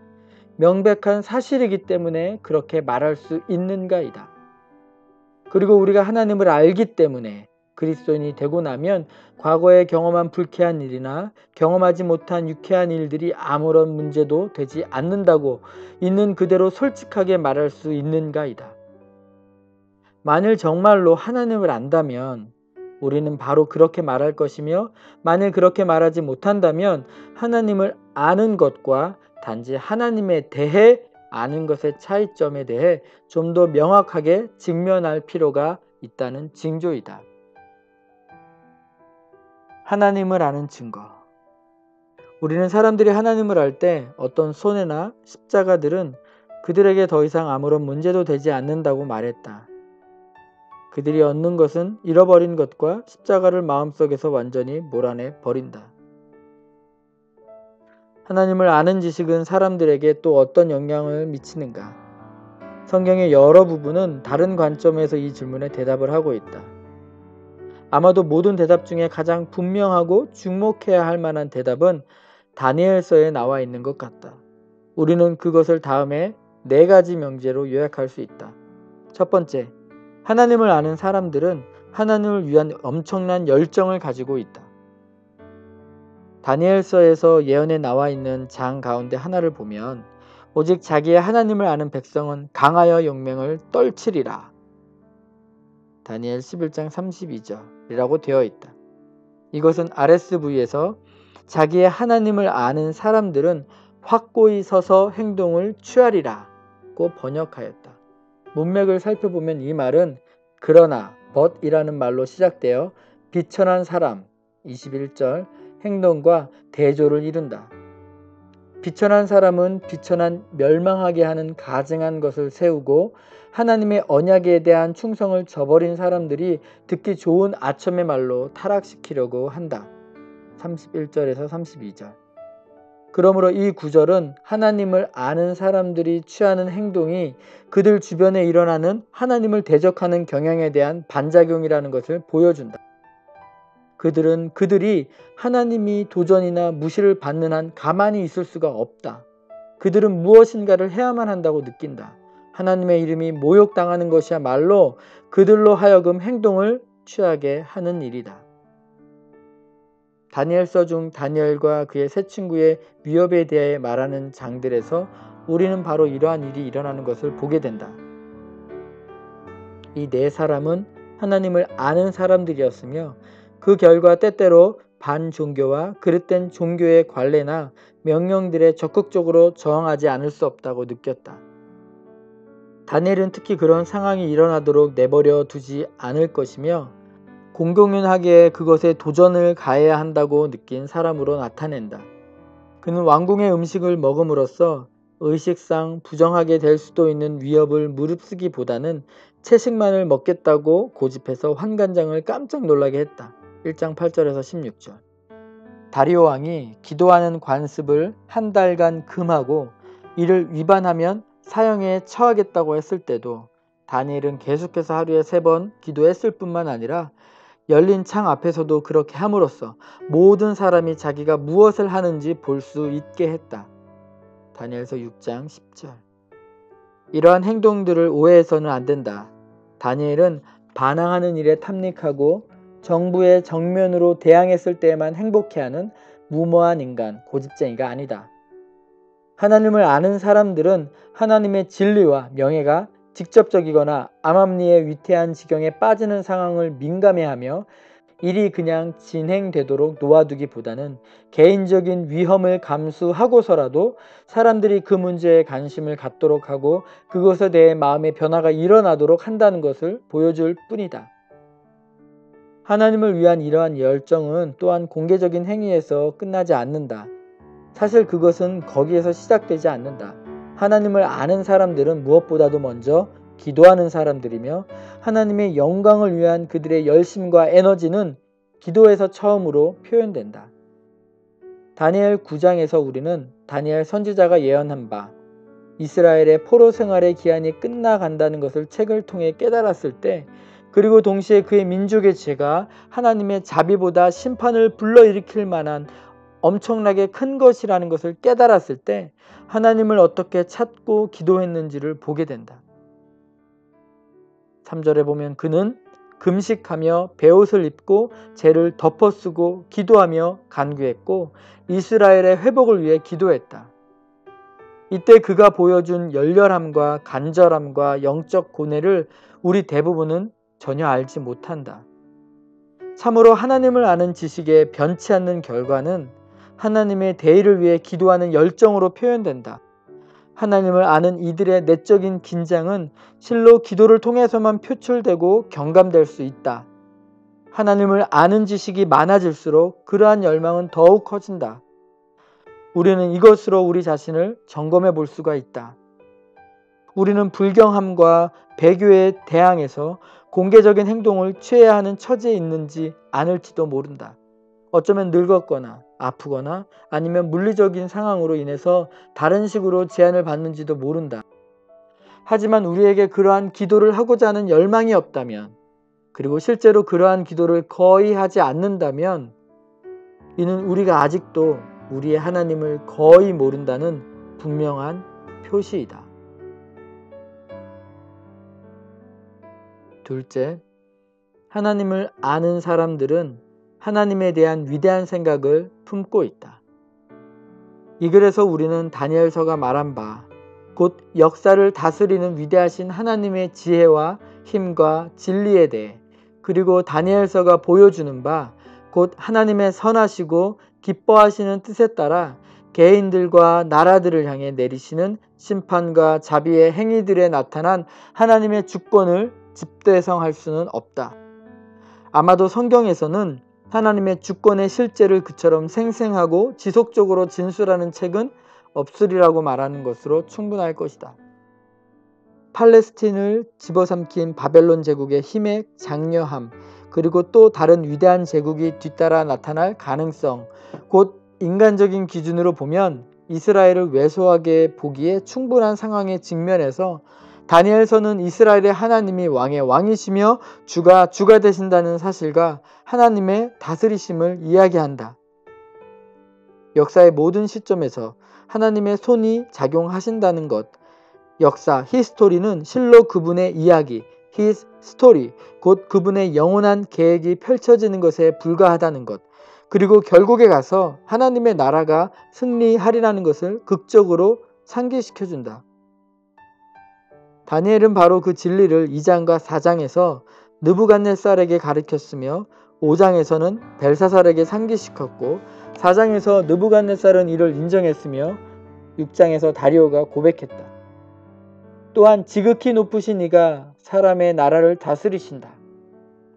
명백한 사실이기 때문에 그렇게 말할 수 있는가이다. 그리고 우리가 하나님을 알기 때문에 그리스도인이 되고 나면 과거에 경험한 불쾌한 일이나 경험하지 못한 유쾌한 일들이 아무런 문제도 되지 않는다고 있는 그대로 솔직하게 말할 수 있는가이다. 만일 정말로 하나님을 안다면 우리는 바로 그렇게 말할 것이며 만일 그렇게 말하지 못한다면 하나님을 아는 것과 단지 하나님에 대해 아는 것의 차이점에 대해 좀 더 명확하게 직면할 필요가 있다는 징조이다. 하나님을 아는 증거. 우리는 사람들이 하나님을 알 때 어떤 손해나 십자가들은 그들에게 더 이상 아무런 문제도 되지 않는다고 말했다. 그들이 얻는 것은 잃어버린 것과 십자가를 마음속에서 완전히 몰아내 버린다. 하나님을 아는 지식은 사람들에게 또 어떤 영향을 미치는가? 성경의 여러 부분은 다른 관점에서 이 질문에 대답을 하고 있다. 아마도 모든 대답 중에 가장 분명하고 주목해야 할 만한 대답은 다니엘서에 나와 있는 것 같다. 우리는 그것을 다음에 4가지 명제로 요약할 수 있다. 첫 번째, 하나님을 아는 사람들은 하나님을 위한 엄청난 열정을 가지고 있다. 다니엘서에서 예언에 나와 있는 장 가운데 하나를 보면 오직 자기의 하나님을 아는 백성은 강하여 용맹을 떨치리라. 다니엘 11장 32절이라고 되어 있다. 이것은 RSV에서 자기의 하나님을 아는 사람들은 확고히 서서 행동을 취하리라고 번역하였다. 문맥을 살펴보면 이 말은 그러나 but이라는 말로 시작되어 비천한 사람 21절 행동과 대조를 이룬다. 비천한 사람은 비천한 멸망하게 하는 가증한 것을 세우고 하나님의 언약에 대한 충성을 저버린 사람들이 듣기 좋은 아첨의 말로 타락시키려고 한다. 31절에서 32절. 그러므로 이 구절은 하나님을 아는 사람들이 취하는 행동이 그들 주변에 일어나는 하나님을 대적하는 경향에 대한 반작용이라는 것을 보여준다. 그들이 하나님이 도전이나 무시를 받는 한 가만히 있을 수가 없다. 그들은 무엇인가를 해야만 한다고 느낀다. 하나님의 이름이 모욕당하는 것이야말로 그들로 하여금 행동을 취하게 하는 일이다. 다니엘서 중 다니엘과 그의 세 친구의 위협에 대해 말하는 장들에서 우리는 바로 이러한 일이 일어나는 것을 보게 된다. 이 네 사람은 하나님을 아는 사람들이었으며 그 결과 때때로 반종교와 그릇된 종교의 관례나 명령들에 적극적으로 저항하지 않을 수 없다고 느꼈다. 다니엘은 특히 그런 상황이 일어나도록 내버려 두지 않을 것이며 공공연하게 그것에 도전을 가해야 한다고 느낀 사람으로 나타낸다. 그는 왕궁의 음식을 먹음으로써 의식상 부정하게 될 수도 있는 위협을 무릅쓰기보다는 채식만을 먹겠다고 고집해서 환관장을 깜짝 놀라게 했다. 1장 8절에서 16절. 다리오 왕이 기도하는 관습을 한 달간 금하고 이를 위반하면 사형에 처하겠다고 했을 때도 다니엘은 계속해서 하루에 3번 기도했을 뿐만 아니라 열린 창 앞에서도 그렇게 함으로써 모든 사람이 자기가 무엇을 하는지 볼 수 있게 했다. 다니엘서 6장 10절. 이러한 행동들을 오해해서는 안 된다. 다니엘은 반항하는 일에 탐닉하고 정부의 정면으로 대항했을 때에만 행복해하는 무모한 인간, 고집쟁이가 아니다. 하나님을 아는 사람들은 하나님의 진리와 명예가 직접적이거나 암암리의 위태한 지경에 빠지는 상황을 민감해하며 일이 그냥 진행되도록 놓아두기보다는 개인적인 위험을 감수하고서라도 사람들이 그 문제에 관심을 갖도록 하고 그것에 대해 마음의 변화가 일어나도록 한다는 것을 보여줄 뿐이다. 하나님을 위한 이러한 열정은 또한 공개적인 행위에서 끝나지 않는다. 사실 그것은 거기에서 시작되지 않는다. 하나님을 아는 사람들은 무엇보다도 먼저 기도하는 사람들이며 하나님의 영광을 위한 그들의 열심과 에너지는 기도에서 처음으로 표현된다. 다니엘 9장에서 우리는 다니엘 선지자가 예언한 바 이스라엘의 포로 생활의 기한이 끝나간다는 것을 책을 통해 깨달았을 때, 그리고 동시에 그의 민족의 죄가 하나님의 자비보다 심판을 불러일으킬 만한 엄청나게 큰 것이라는 것을 깨달았을 때 하나님을 어떻게 찾고 기도했는지를 보게 된다. 3절에 보면 그는 금식하며 베옷을 입고 죄를 덮어쓰고 기도하며 간구했고 이스라엘의 회복을 위해 기도했다. 이때 그가 보여준 열렬함과 간절함과 영적 고뇌를 우리 대부분은 전혀 알지 못한다. 참으로 하나님을 아는 지식에 변치 않는 결과는 하나님의 대의를 위해 기도하는 열정으로 표현된다. 하나님을 아는 이들의 내적인 긴장은 실로 기도를 통해서만 표출되고 경감될 수 있다. 하나님을 아는 지식이 많아질수록 그러한 열망은 더욱 커진다. 우리는 이것으로 우리 자신을 점검해 볼 수가 있다. 우리는 불경함과 배교에 대항해서 공개적인 행동을 취해야 하는 처지에 있는지 않을지도 모른다. 어쩌면 늙었거나 아프거나 아니면 물리적인 상황으로 인해서 다른 식으로 제한을 받는지도 모른다. 하지만 우리에게 그러한 기도를 하고자 하는 열망이 없다면, 그리고 실제로 그러한 기도를 거의 하지 않는다면 이는 우리가 아직도 우리의 하나님을 거의 모른다는 분명한 표시이다. 둘째, 하나님을 아는 사람들은 하나님에 대한 위대한 생각을 품고 있다. 이 글에서 우리는 다니엘서가 말한 바 곧 역사를 다스리는 위대하신 하나님의 지혜와 힘과 진리에 대해, 그리고 다니엘서가 보여주는 바 곧 하나님의 선하시고 기뻐하시는 뜻에 따라 개인들과 나라들을 향해 내리시는 심판과 자비의 행위들에 나타난 하나님의 주권을 집대성할 수는 없다. 아마도 성경에서는 하나님의 주권의 실제를 그처럼 생생하고 지속적으로 진술하는 책은 없으리라고 말하는 것으로 충분할 것이다. 팔레스틴을 집어삼킨 바벨론 제국의 힘의 장려함, 그리고 또 다른 위대한 제국이 뒤따라 나타날 가능성, 곧 인간적인 기준으로 보면 이스라엘을 왜소하게 보기에 충분한 상황에 직면해서 다니엘서는 이스라엘의 하나님이 왕의 왕이시며 주가 되신다는 사실과 하나님의 다스리심을 이야기한다. 역사의 모든 시점에서 하나님의 손이 작용하신다는 것, 역사, 히스토리는 실로 그분의 이야기, his story, 곧 그분의 영원한 계획이 펼쳐지는 것에 불과하다는 것, 그리고 결국에 가서 하나님의 나라가 승리하리라는 것을 극적으로 상기시켜준다. 다니엘은 바로 그 진리를 2장과 4장에서 느부갓네살에게 가르쳤으며 5장에서는 벨사살에게 상기시켰고 4장에서 느부갓네살은 이를 인정했으며 6장에서 다리오가 고백했다. 또한 지극히 높으신 이가 사람의 나라를 다스리신다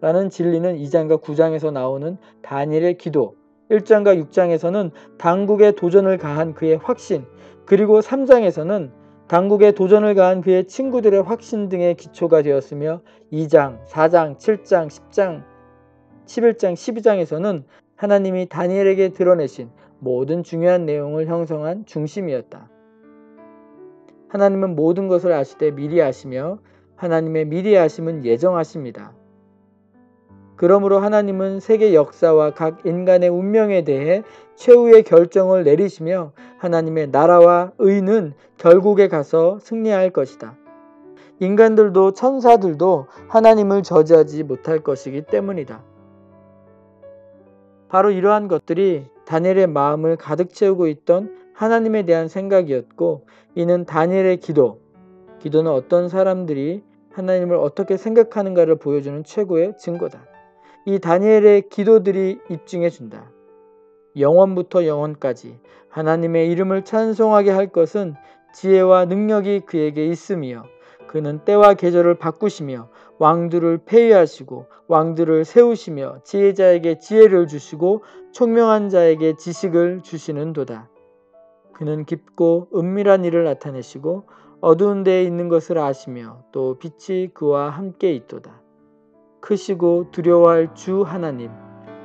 라는 진리는 2장과 9장에서 나오는 다니엘의 기도, 1장과 6장에서는 당국에 도전을 가한 그의 확신, 그리고 3장에서는 당국에 도전을 가한 그의 친구들의 확신 등의 기초가 되었으며 2장, 4장, 7장, 10장, 11장, 12장에서는 하나님이 다니엘에게 드러내신 모든 중요한 내용을 형성한 중심이었다. 하나님은 모든 것을 아시되 미리 아시며 하나님의 미리 아심은 예정하십니다. 그러므로 하나님은 세계 역사와 각 인간의 운명에 대해 최후의 결정을 내리시며 하나님의 나라와 의는 결국에 가서 승리할 것이다. 인간들도 천사들도 하나님을 저지하지 못할 것이기 때문이다. 바로 이러한 것들이 다니엘의 마음을 가득 채우고 있던 하나님에 대한 생각이었고, 이는 다니엘의 기도는 어떤 사람들이 하나님을 어떻게 생각하는가를 보여주는 최고의 증거다. 이 다니엘의 기도들이 입증해준다. 영원부터 영원까지 하나님의 이름을 찬송하게 할 것은 지혜와 능력이 그에게 있으며 그는 때와 계절을 바꾸시며 왕들을 폐위하시고 왕들을 세우시며 지혜자에게 지혜를 주시고 총명한 자에게 지식을 주시는도다. 그는 깊고 은밀한 일을 나타내시고 어두운 데에 있는 것을 아시며 또 빛이 그와 함께 있도다. 크시고 두려워할 주 하나님,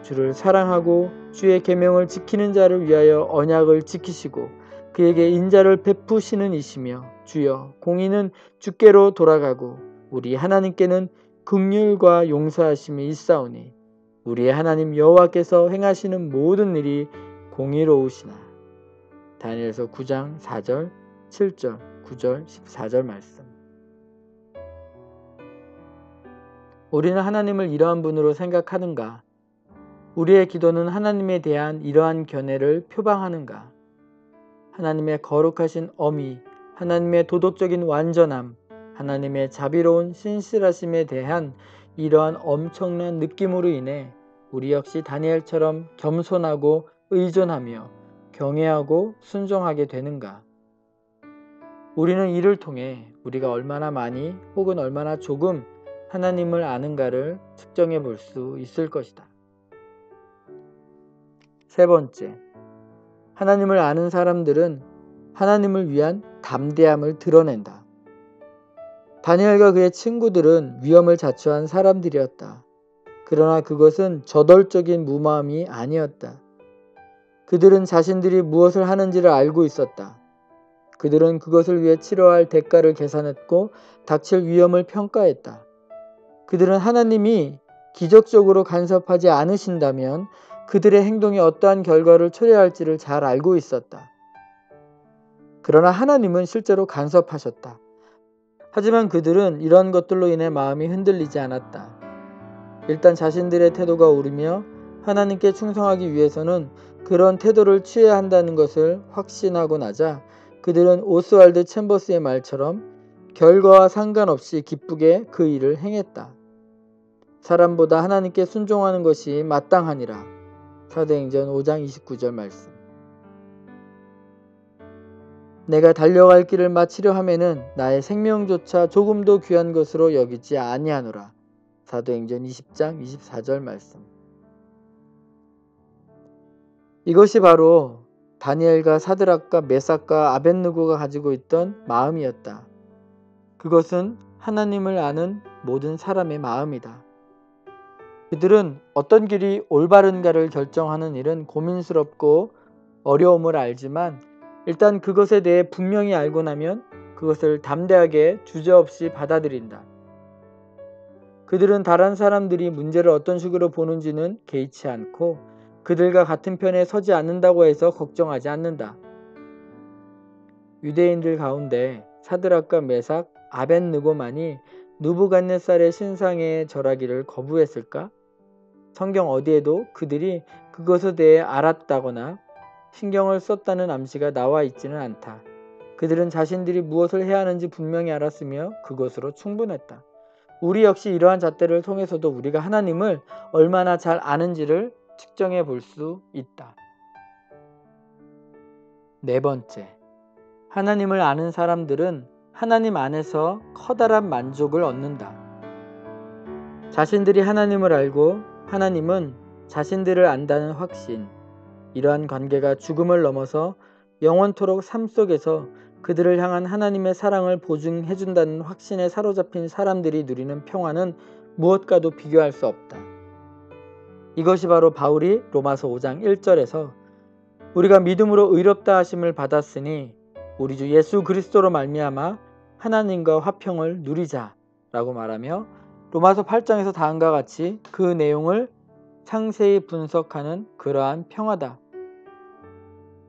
주를 사랑하고 주의 계명을 지키는 자를 위하여 언약을 지키시고 그에게 인자를 베푸시는 이시며 주여 공의는 주께로 돌아가고 우리 하나님께는 긍휼과 용서하심이 있사오니 우리의 하나님 여호와께서 행하시는 모든 일이 공의로우시나. 다니엘서 9장 4절, 7절, 9절, 14절 말씀. 우리는 하나님을 이러한 분으로 생각하는가? 우리의 기도는 하나님에 대한 이러한 견해를 표방하는가? 하나님의 거룩하신 엄히, 하나님의 도덕적인 완전함, 하나님의 자비로운 신실하심에 대한 이러한 엄청난 느낌으로 인해 우리 역시 다니엘처럼 겸손하고 의존하며 경외하고 순종하게 되는가? 우리는 이를 통해 우리가 얼마나 많이 혹은 얼마나 조금 하나님을 아는가를 측정해 볼 수 있을 것이다. 세 번째, 하나님을 아는 사람들은 하나님을 위한 담대함을 드러낸다. 다니엘과 그의 친구들은 위험을 자초한 사람들이었다. 그러나 그것은 저돌적인 무마함이 아니었다. 그들은 자신들이 무엇을 하는지를 알고 있었다. 그들은 그것을 위해 치러야 할 대가를 계산했고 닥칠 위험을 평가했다. 그들은 하나님이 기적적으로 간섭하지 않으신다면 그들의 행동이 어떠한 결과를 초래할지를 잘 알고 있었다. 그러나 하나님은 실제로 간섭하셨다. 하지만 그들은 이런 것들로 인해 마음이 흔들리지 않았다. 일단 자신들의 태도가 옳으며 하나님께 충성하기 위해서는 그런 태도를 취해야 한다는 것을 확신하고 나자 그들은 오스왈드 챔버스의 말처럼 결과와 상관없이 기쁘게 그 일을 행했다. 사람보다 하나님께 순종하는 것이 마땅하니라. 사도행전 5장 29절 말씀. 내가 달려갈 길을 마치려 하면은 나의 생명조차 조금도 귀한 것으로 여기지 아니하노라. 사도행전 20장 24절 말씀. 이것이 바로 다니엘과 사드락과 메삭과 아벳느고가 가지고 있던 마음이었다. 그것은 하나님을 아는 모든 사람의 마음이다. 그들은 어떤 길이 올바른가를 결정하는 일은 고민스럽고 어려움을 알지만 일단 그것에 대해 분명히 알고 나면 그것을 담대하게 주저없이 받아들인다. 그들은 다른 사람들이 문제를 어떤 식으로 보는지는 개의치 않고 그들과 같은 편에 서지 않는다고 해서 걱정하지 않는다. 유대인들 가운데 사드락과 메삭, 아벳느고만이 느부갓네살의 신상에 절하기를 거부했을까? 성경 어디에도 그들이 그것에 대해 알았다거나 신경을 썼다는 암시가 나와 있지는 않다. 그들은 자신들이 무엇을 해야 하는지 분명히 알았으며 그것으로 충분했다. 우리 역시 이러한 잣대를 통해서도 우리가 하나님을 얼마나 잘 아는지를 측정해 볼 수 있다. 네 번째, 하나님을 아는 사람들은 하나님 안에서 커다란 만족을 얻는다. 자신들이 하나님을 알고 하나님은 자신들을 안다는 확신, 이러한 관계가 죽음을 넘어서 영원토록 삶 속에서 그들을 향한 하나님의 사랑을 보증해준다는 확신에 사로잡힌 사람들이 누리는 평화는 무엇과도 비교할 수 없다. 이것이 바로 바울이 로마서 5장 1절에서 우리가 믿음으로 의롭다 하심을 받았으니 우리 주 예수 그리스도로 말미암아 하나님과 화평을 누리자라고 말하며 로마서 8장에서 다음과 같이 그 내용을 상세히 분석하는 그러한 평화다.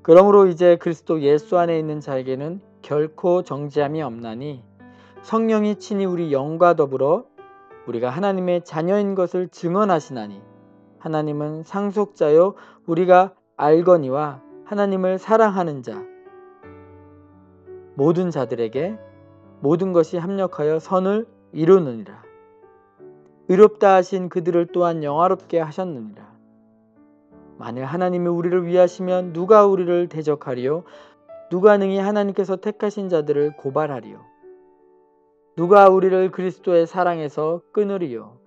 그러므로 이제 그리스도 예수 안에 있는 자에게는 결코 정죄함이 없나니 성령이 친히 우리 영과 더불어 우리가 하나님의 자녀인 것을 증언하시나니 하나님은 상속자요 우리가 알거니와 하나님을 사랑하는 자 모든 자들에게 모든 것이 합력하여 선을 이루느니라. 의롭다 하신 그들을 또한 영화롭게 하셨느니라. 만일 하나님이 우리를 위하시면 누가 우리를 대적하리요? 누가 능히 하나님께서 택하신 자들을 고발하리요? 누가 우리를 그리스도의 사랑에서 끊으리요?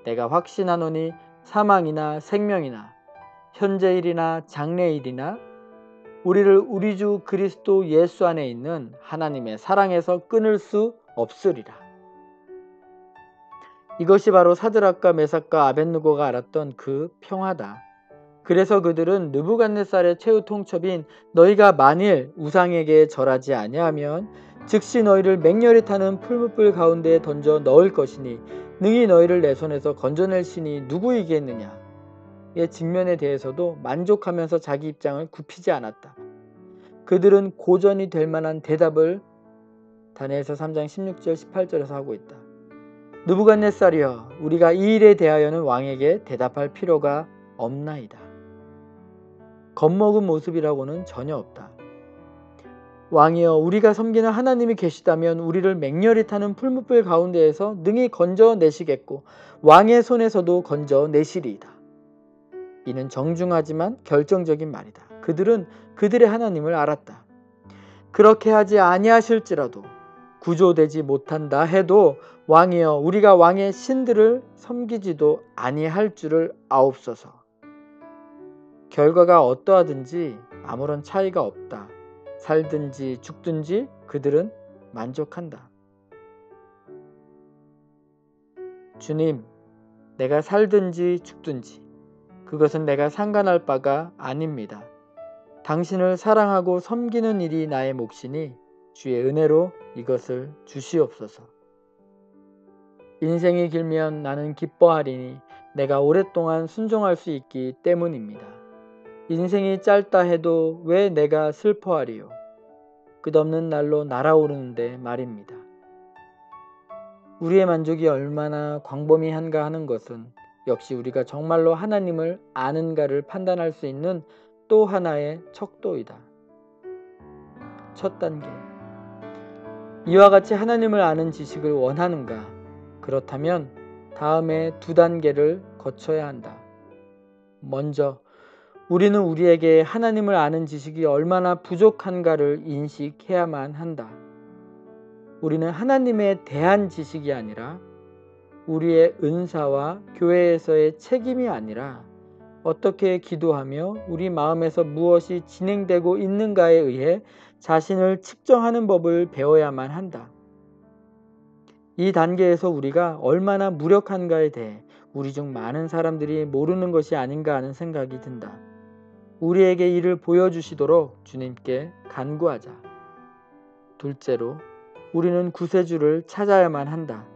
내가 확신하노니 사망이나 생명이나 현재일이나 장래일이나 우리를 우리 주 그리스도 예수 안에 있는 하나님의 사랑에서 끊을 수 없으리라. 이것이 바로 사드락과 메삭과 아벳느고가 알았던 그 평화다. 그래서 그들은 느부갓네살의 최후 통첩인 너희가 만일 우상에게 절하지 아니하면 즉시 너희를 맹렬히 타는 풀무불 가운데에 던져 넣을 것이니 능히 너희를 내 손에서 건져낼 신이 누구이겠느냐. 의 직면에 대해서도 만족하면서 자기 입장을 굽히지 않았다. 그들은 고전이 될 만한 대답을 다니엘서 3장 16절 18절에서 하고 있다. 느부갓네살이여 우리가 이 일에 대하여는 왕에게 대답할 필요가 없나이다. 겁먹은 모습이라고는 전혀 없다. 왕이여 우리가 섬기는 하나님이 계시다면 우리를 맹렬히 타는 풀무불 가운데에서 능히 건져내시겠고 왕의 손에서도 건져내시리이다. 이는 정중하지만 결정적인 말이다. 그들은 그들의 하나님을 알았다. 그렇게 하지 아니하실지라도 구조되지 못한다 해도 왕이여 우리가 왕의 신들을 섬기지도 아니할 줄을 아옵소서. 결과가 어떠하든지 아무런 차이가 없다. 살든지 죽든지 그들은 만족한다. 주님, 내가 살든지 죽든지 그것은 내가 상관할 바가 아닙니다. 당신을 사랑하고 섬기는 일이 나의 몫이니 주의 은혜로 이것을 주시옵소서. 인생이 길면 나는 기뻐하리니 내가 오랫동안 순종할 수 있기 때문입니다. 인생이 짧다 해도 왜 내가 슬퍼하리요? 끝없는 날로 날아오르는데 말입니다. 우리의 만족이 얼마나 광범위한가 하는 것은 역시 우리가 정말로 하나님을 아는가를 판단할 수 있는 또 하나의 척도이다. 첫 단계. 이와 같이 하나님을 아는 지식을 원하는가? 그렇다면 다음에 두 단계를 거쳐야 한다. 먼저 우리는 우리에게 하나님을 아는 지식이 얼마나 부족한가를 인식해야만 한다. 우리는 하나님에 대한 지식이 아니라 우리의 은사와 교회에서의 책임이 아니라 어떻게 기도하며 우리 마음에서 무엇이 진행되고 있는가에 의해 자신을 측정하는 법을 배워야만 한다. 이 단계에서 우리가 얼마나 무력한가에 대해 우리 중 많은 사람들이 모르는 것이 아닌가 하는 생각이 든다. 우리에게 이를 보여주시도록 주님께 간구하자. 둘째로, 우리는 구세주를 찾아야만 한다.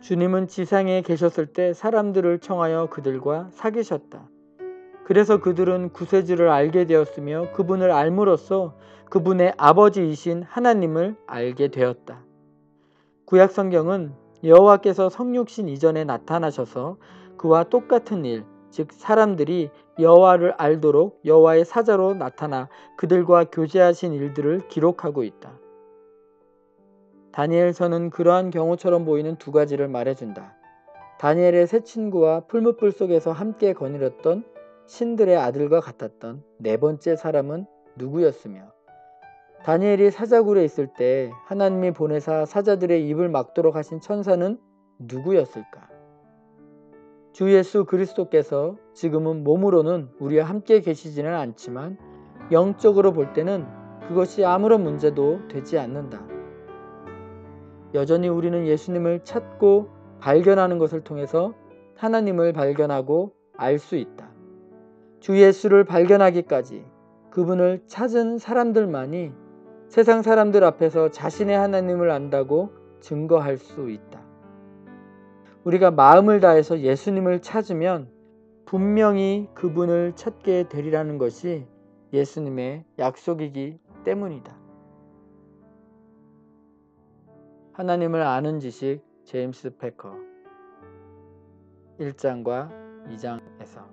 주님은 지상에 계셨을 때 사람들을 청하여 그들과 사귀셨다. 그래서 그들은 구세주를 알게 되었으며 그분을 알므로써 그분의 아버지이신 하나님을 알게 되었다. 구약 성경은 여호와께서 성육신 이전에 나타나셔서 그와 똑같은 일, 즉 사람들이 여호와를 알도록 여호와의 사자로 나타나 그들과 교제하신 일들을 기록하고 있다. 다니엘서는 그러한 경우처럼 보이는 두 가지를 말해준다. 다니엘의 세 친구와 풀무불 속에서 함께 거느렸던 신들의 아들과 같았던 네 번째 사람은 누구였으며, 다니엘이 사자굴에 있을 때 하나님이 보내사 사자들의 입을 막도록 하신 천사는 누구였을까? 주 예수 그리스도께서 지금은 몸으로는 우리와 함께 계시지는 않지만 영적으로 볼 때는 그것이 아무런 문제도 되지 않는다. 여전히 우리는 예수님을 찾고 발견하는 것을 통해서 하나님을 발견하고 알 수 있다. 주 예수를 발견하기까지 그분을 찾은 사람들만이 세상 사람들 앞에서 자신의 하나님을 안다고 증거할 수 있다. 우리가 마음을 다해서 예수님을 찾으면 분명히 그분을 찾게 되리라는 것이 예수님의 약속이기 때문이다. 하나님을 아는 지식 제임스 패커 1장과 2장에서